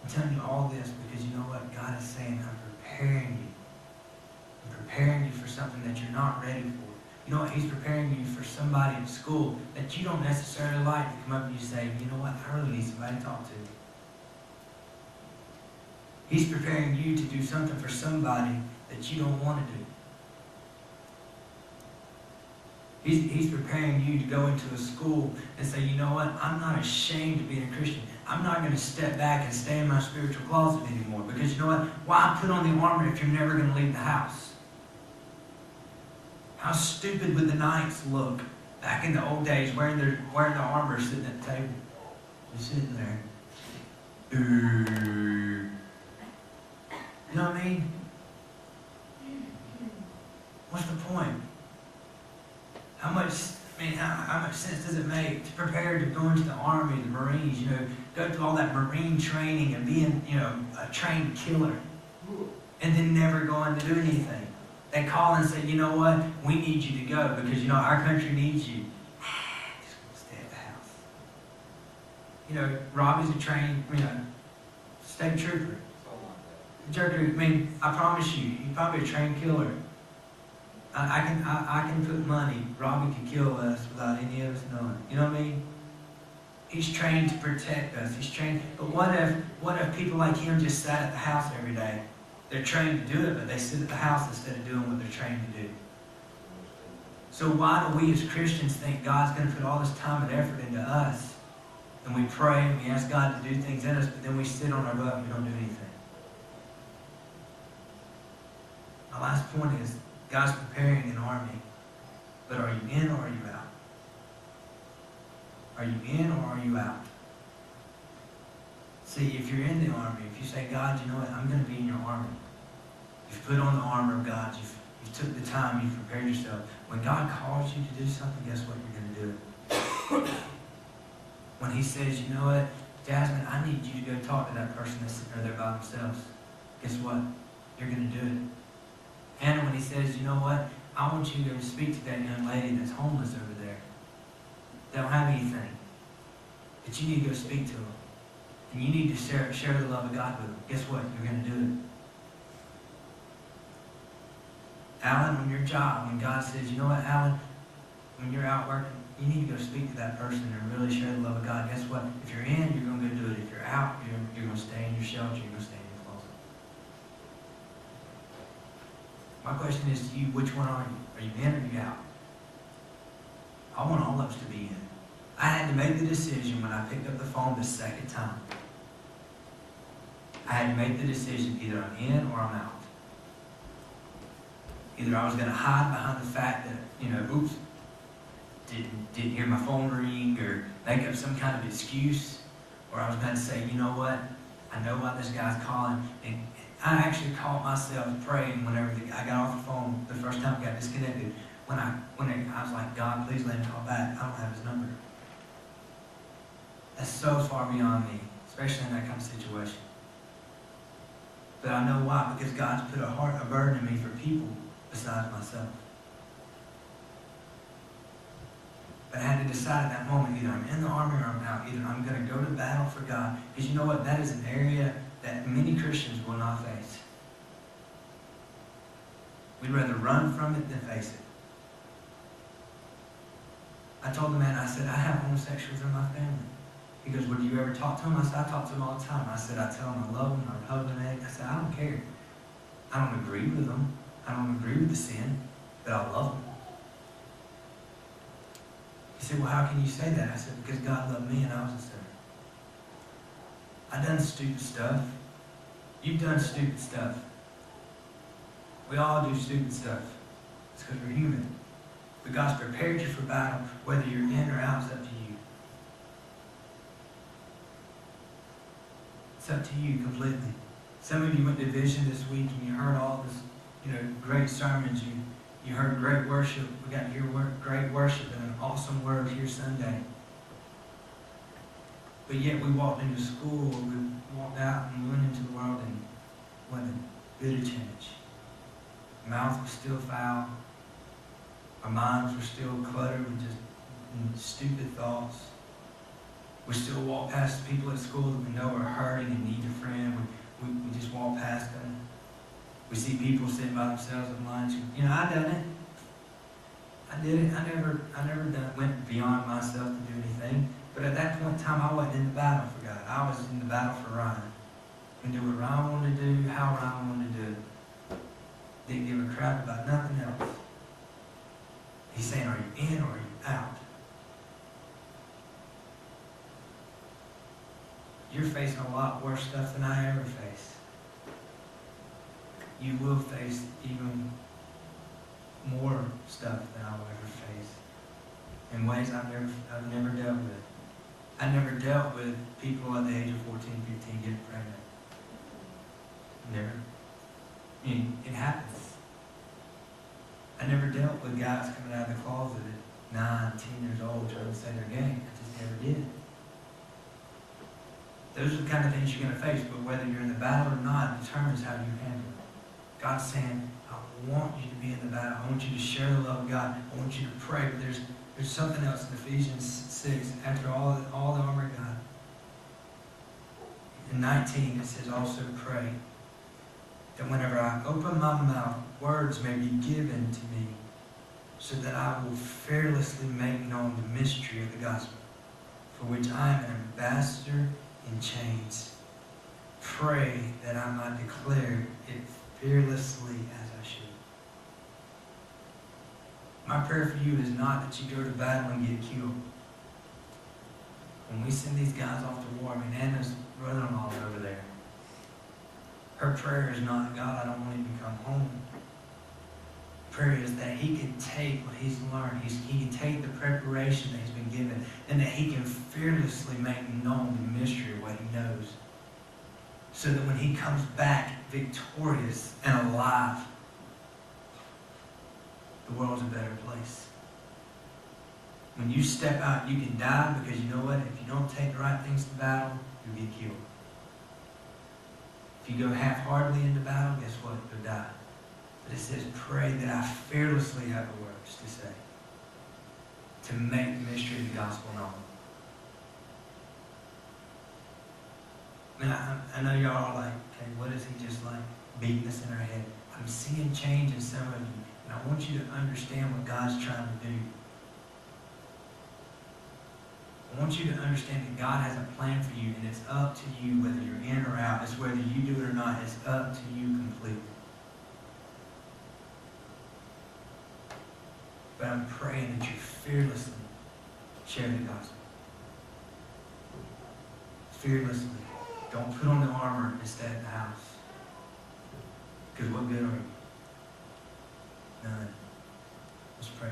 I'm telling you all this because you know what? God is saying, I'm preparing you. I'm preparing you for something that you're not ready for. You know what? He's preparing you for somebody in school that you don't necessarily like to come up and you say, you know what? I really need somebody to talk to. He's preparing you to do something for somebody that you don't want to do. He's preparing you to go into a school and say, you know what? I'm not ashamed of being a Christian. I'm not going to step back and stay in my spiritual closet anymore. Because you know what? Why put on the armor if you're never going to leave the house? How stupid would the knights look back in the old days wearing the armor sitting at the table? Just sitting there. You know what I mean? What's the point? How much sense does it make to prepare to go into the Army, the Marines, go through all that Marine training and being, a trained killer, and then never going to do anything? They call and say, you know what, we need you to go because, our country needs you. Just gonna stay at the house. Robbie's a trained, state trooper. I promise you, he's probably a trained killer. I can put money. Robbie could kill us without any of us knowing. You know what I mean? He's trained to protect us. He's trained. But what if people like him just sat at the house every day? They're trained to do it, but they sit at the house instead of doing what they're trained to do. So why do we as Christians think God's going to put all this time and effort into us? And we pray and we ask God to do things in us, but then we sit on our butt and we don't do anything. My last point is, God's preparing an army, but are you in or are you out? Are you in or are you out? See, if you're in the army, if you say, God, you know what, I'm going to be in your army. You've put on the armor of God. You took the time. You've prepared yourself. When God calls you to do something, guess what? You're going to do it. When he says, you know what, Jasmine, I need you to go talk to that person that's sitting there by themselves. Guess what? You're going to do it. Hannah, when he says, you know what, I want you to go speak to that young lady that's homeless over there. They don't have anything. But you need to go speak to them. And you need to share the love of God with them. Guess what? You're going to do it. Alan, on your job, when God says, you know what, Alan, when you're out working, you need to go speak to that person and really share the love of God. Guess what? If you're in, you're going to go do it. If you're out, you're going to stay in your shelter. You're going to stay in your closet. My question is to you, which one are you? Are you in or are you out? I want all of us to be in. I had to make the decision when I picked up the phone the second time. I had to make the decision, either I'm in or I'm out. Either I was going to hide behind the fact that, oops, didn't hear my phone ring or make up some kind of excuse, or I was going to say, you know what, I know why this guy's calling. And I actually caught myself praying whenever I got off the phone the first time I got disconnected. When I was like, God, please let him call back. I don't have his number. That's so far beyond me, especially in that kind of situation. But I know why, because God's put a burden in me for people besides myself. But I had to decide at that moment, either I'm in the army or I'm out. Either I'm going to go to battle for God. Because you know what? That is an area that many Christians will not face. We'd rather run from it than face it. I told the man, I said, I have homosexuals in my family. He goes, well, do you ever talk to them? I said, I talk to them all the time. I said, I tell them I love them, I hug them. I said, I don't care. I don't agree with them. I don't agree with the sin, but I love them. He said, well, how can you say that? I said, because God loved me and I was a sinner. I done stupid stuff. You've done stupid stuff. We all do stupid stuff. It's because we're human. But God's prepared you for battle. Whether you're in or out, it's up to you. It's up to you completely. Some of you went to Vision this week and you heard all this, great sermons. You heard great worship. We got to hear great worship and an awesome word here Sunday. But yet we walked into school, we walked out and we went into the world and wasn't a bit of change. Our mouth was still foul. Our minds were still cluttered with just stupid thoughts. We still walk past people at school that we know are hurting and need a friend. We just walk past them. We see people sitting by themselves at lunch. You know, I done it. I did it. I never went beyond myself to do anything. But at that point in time, I wasn't in the battle for God. I was in the battle for Ryan. And do what Ryan wanted to do, how Ryan wanted to do it. Didn't give a crap about nothing else. He's saying, are you in or are you out? You're facing a lot worse stuff than I ever faced. You will face even more stuff than I'll ever face in ways I've never dealt with. I never dealt with people at the age of 14, 15 getting pregnant. Never. I mean, it happens. I never dealt with guys coming out of the closet at 9, 10 years old trying to say they're gay. I just never did. Those are the kind of things you're going to face, but whether you're in the battle or not determines how you handle it. God's saying, I want you to be in the battle. I want you to share the love of God. I want you to pray. But there's something else in Ephesians 6, after all the armor of God. In 19, it says, also pray that whenever I open my mouth, words may be given to me, so that I will fearlessly make known the mystery of the gospel, for which I am an ambassador in chains. Pray that I might declare it fearlessly as I should. My prayer for you is not that you go to battle and get killed. When we send these guys off to war, I mean, Anna's running them all over there. Her prayer is not, God, I don't want him to come home. Prayer is that he can take what he's learned. He can take the preparation that he's been given, and that he can fearlessly make known the mystery of what he knows. So that when he comes back victorious and alive, the world's a better place. When you step out, you can die, because you know what? If you don't take the right things to battle, you'll get killed. If you go half-heartedly into battle, guess what? You'll die. But it says, pray that I fearlessly have the words to say, to make the mystery of the gospel known. I mean, I know y'all are like, okay, what is he just like beating us in our head? I'm seeing change in some of you, and I want you to understand what God's trying to do. I want you to understand that God has a plan for you, and it's up to you whether you're in or out. It's whether you do it or not. It's up to you completely. But I'm praying that you fearlessly share the gospel. Fearlessly. Don't put on the armor and stay at the house. Because what good are you? None. Let's pray.